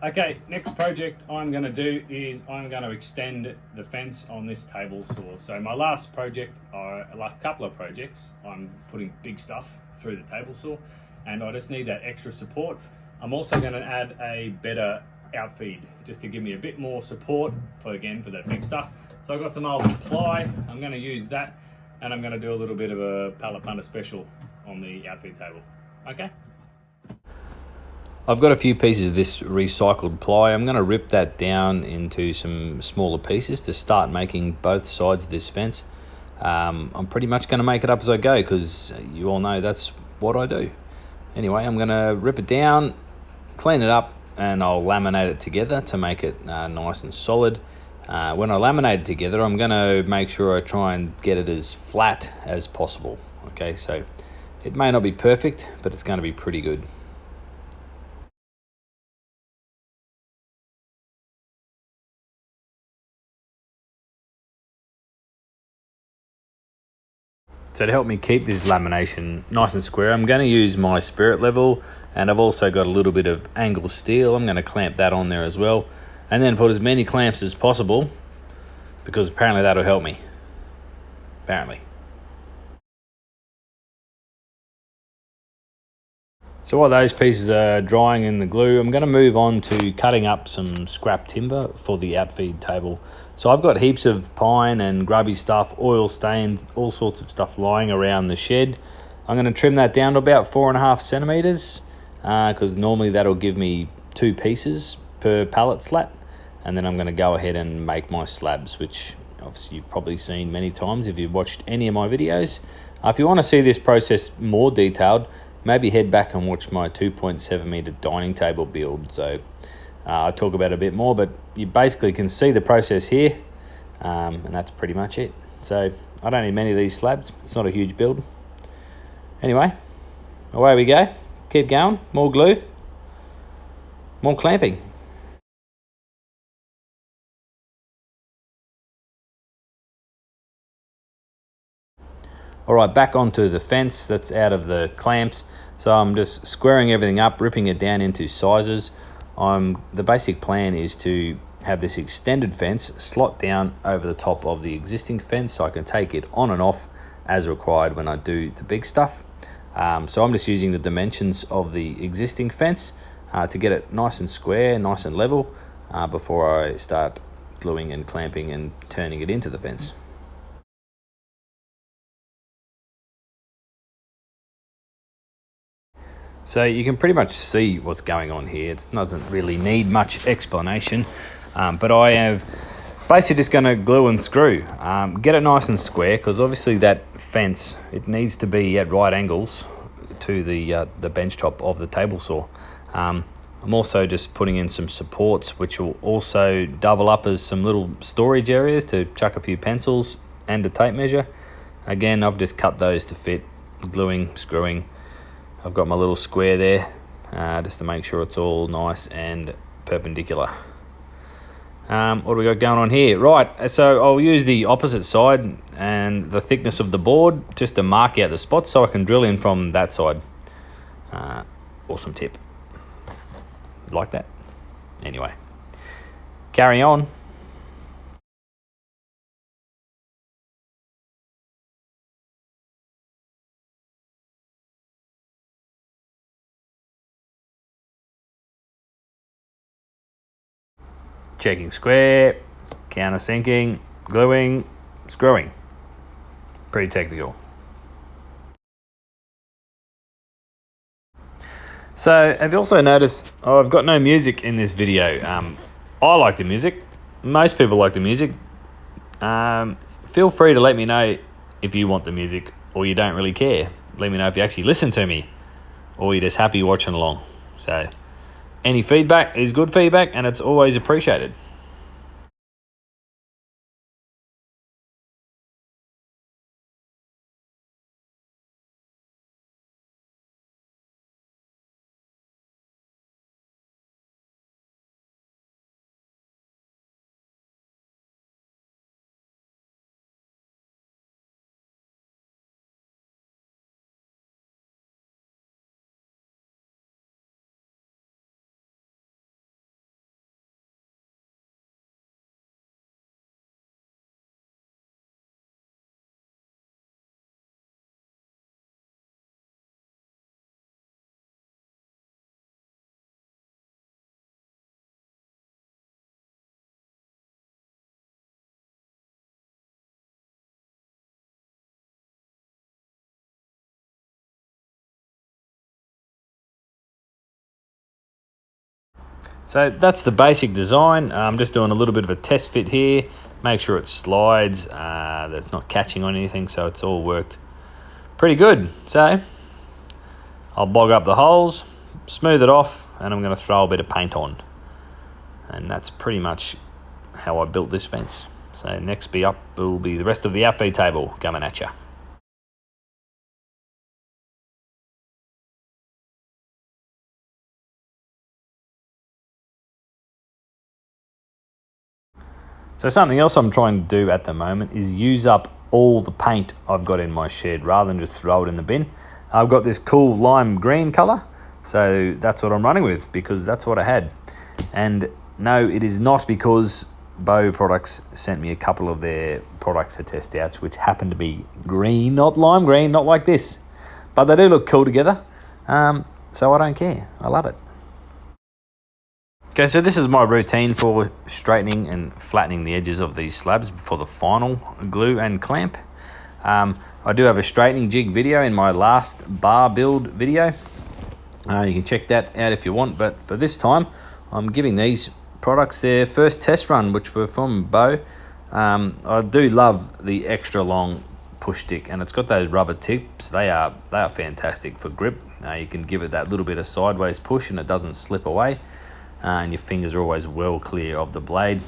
Okay, next project I'm going to do is I'm going to extend the fence on this table saw. So my last couple of projects, I'm putting big stuff through the table saw, and I just need that extra support. I'm also going to add a better outfeed just to give me a bit more support for that big stuff. So I've got some old ply, I'm going to use that, and I'm going to do a little bit of a pallet punter special on the outfeed table. Okay. I've got a few pieces of this recycled ply. I'm going to rip that down into some smaller pieces to start making both sides of this fence. I'm pretty much going to make it up as I go because you all know that's what I do. Anyway, I'm going to rip it down, clean it up, and I'll laminate it together to make it nice and solid. When I laminate it together, I'm going to make sure I try and get it as flat as possible. Okay, so it may not be perfect, but it's going to be pretty good. So to help me keep this lamination nice and square, I'm going to use my spirit level, and I've also got a little bit of angle steel. I'm going to clamp that on there as well, and then put as many clamps as possible because apparently that'll help me. Apparently. So while those pieces are drying in the glue, I'm going to move on to cutting up some scrap timber for the outfeed table. So I've got heaps of pine and grubby stuff, oil stains, all sorts of stuff lying around the shed. I'm going to trim that down to about 4.5 centimeters because normally that'll give me 2 pieces per pallet slat. And then I'm going to go ahead and make my slabs, which obviously you've probably seen many times if you've watched any of my videos. If you want to see this process more detailed, maybe head back and watch my 2.7 meter dining table build. So I talk about it a bit more, but you basically can see the process here, and that's pretty much it. So I don't need many of these slabs. It's not a huge build. Anyway, away we go. Keep going. More glue, more clamping. All right, back onto the fence that's out of the clamps. So I'm just squaring everything up, ripping it down into sizes. The basic plan is to have this extended fence slot down over the top of the existing fence so I can take it on and off as required when I do the big stuff. So I'm just using the dimensions of the existing fence to get it nice and square, nice and level before I start gluing and clamping and turning it into the fence. So you can pretty much see what's going on here. It doesn't really need much explanation, but I have basically just going to glue and screw. Get it nice and square because obviously that fence, it needs to be at right angles to the bench top of the table saw. I'm also just putting in some supports which will also double up as some little storage areas to chuck a few pencils and a tape measure. Again, I've just cut those to fit, gluing, screwing. I've got my little square there just to make sure it's all nice and perpendicular. What do we got going on here? Right, so I'll use the opposite side and the thickness of the board just to mark out the spots so I can drill in from that side. Awesome tip. Like that? Anyway, carry on. Checking square, countersinking, gluing, screwing. Pretty technical. So have you also noticed, I've got no music in this video. I like the music. Most people like the music. Feel free to let me know if you want the music or you don't really care. Let me know if you actually listen to me or you're just happy watching along. So any feedback is good feedback and it's always appreciated. So that's the basic design. I'm just doing a little bit of a test fit here. Make sure it slides, that's not catching on anything, so it's all worked pretty good. So I'll bog up the holes, smooth it off, and I'm going to throw a bit of paint on. And that's pretty much how I built this fence. So next up will be the rest of the outfeed table coming at you. So something else I'm trying to do at the moment is use up all the paint I've got in my shed rather than just throw it in the bin. I've got this cool lime green colour, so that's what I'm running with because that's what I had. And no, it is not because Bow Products sent me a couple of their products to test out, which happen to be green, not lime green, not like this. But they do look cool together, so I don't care. I love it. Okay, so this is my routine for straightening and flattening the edges of these slabs before the final glue and clamp. I do have a straightening jig video in my last bar build video. You can check that out if you want, but for this time, I'm giving these products their first test run, which were from Bow. I do love the extra long push stick, and it's got those rubber tips. They are fantastic for grip. You can give it that little bit of sideways push and it doesn't slip away. And your fingers are always well clear of the blade.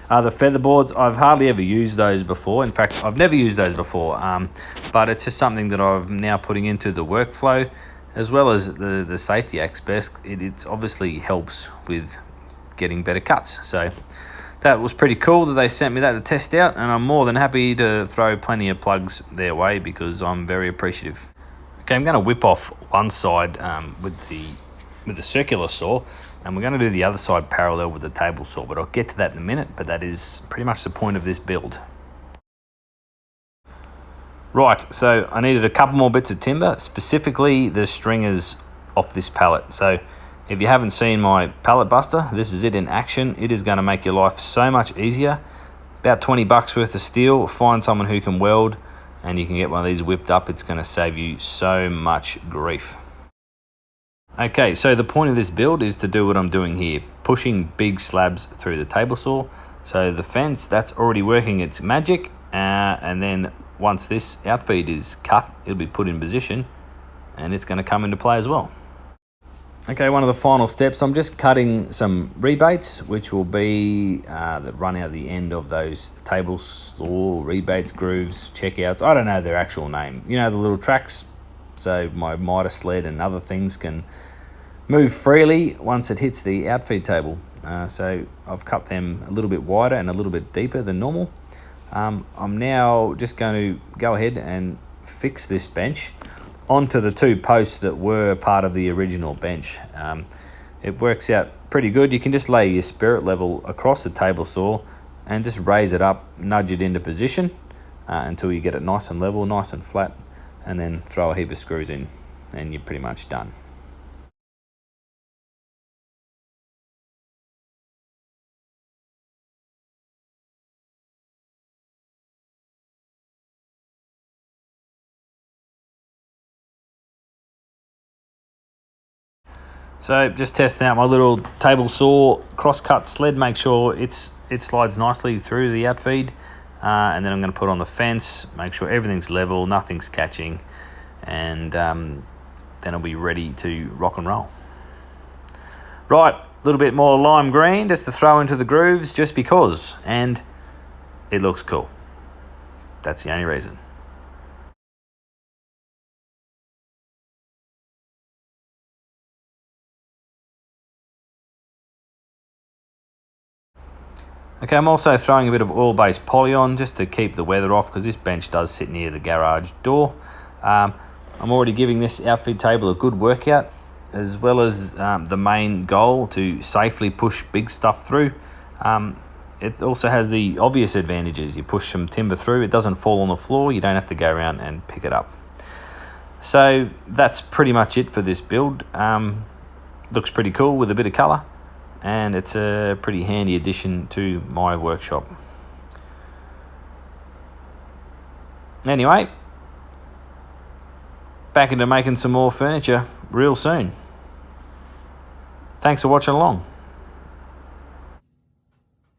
The feather boards, I've hardly ever used those before. In fact, I've never used those before, but it's just something that I'm now putting into the workflow, as well as the safety aspects. It obviously helps with getting better cuts. So that was pretty cool that they sent me that to test out, and I'm more than happy to throw plenty of plugs their way because I'm very appreciative. Okay, I'm going to whip off one side with the circular saw, and we're going to do the other side parallel with the table saw, but I'll get to that in a minute. But that is pretty much the point of this build. Right, so I needed a couple more bits of timber, specifically the stringers off this pallet. So if you haven't seen my pallet buster, this is it in action. It is going to make your life so much easier. About 20 bucks worth of steel. Find someone who can weld and you can get one of these whipped up. It's going to save you so much grief. Okay, so the point of this build is to do what I'm doing here, pushing big slabs through the table saw. So the fence, that's already working its magic, and then once this outfeed is cut, it'll be put in position and it's going to come into play as well. Okay, one of the final steps, I'm just cutting some rebates, which will be that run out the end of those table saw rebates, grooves, checkouts. I don't know their actual name. You know, the little tracks, so my miter sled and other things can move freely once it hits the outfeed table. So I've cut them a little bit wider and a little bit deeper than normal. I'm now just going to go ahead and fix this bench onto the two posts that were part of the original bench. It works out pretty good. You can just lay your spirit level across the table saw and just raise it up, nudge it into position until you get it nice and level, nice and flat, and then throw a heap of screws in and you're pretty much done. So just testing out my little table saw cross-cut sled, make sure it slides nicely through the outfeed, and then I'm going to put on the fence, make sure everything's level, nothing's catching, and then I'll be ready to rock and roll. Right, a little bit more lime green just to throw into the grooves just because, and it looks cool. That's the only reason. Okay, I'm also throwing a bit of oil-based poly on just to keep the weather off because this bench does sit near the garage door. I'm already giving this outfeed table a good workout, as well as the main goal to safely push big stuff through. It also has the obvious advantages. You push some timber through, it doesn't fall on the floor, you don't have to go around and pick it up. So that's pretty much it for this build. Looks pretty cool with a bit of colour, and it's a pretty handy addition to my workshop. Anyway, back into making some more furniture real soon. Thanks for watching along.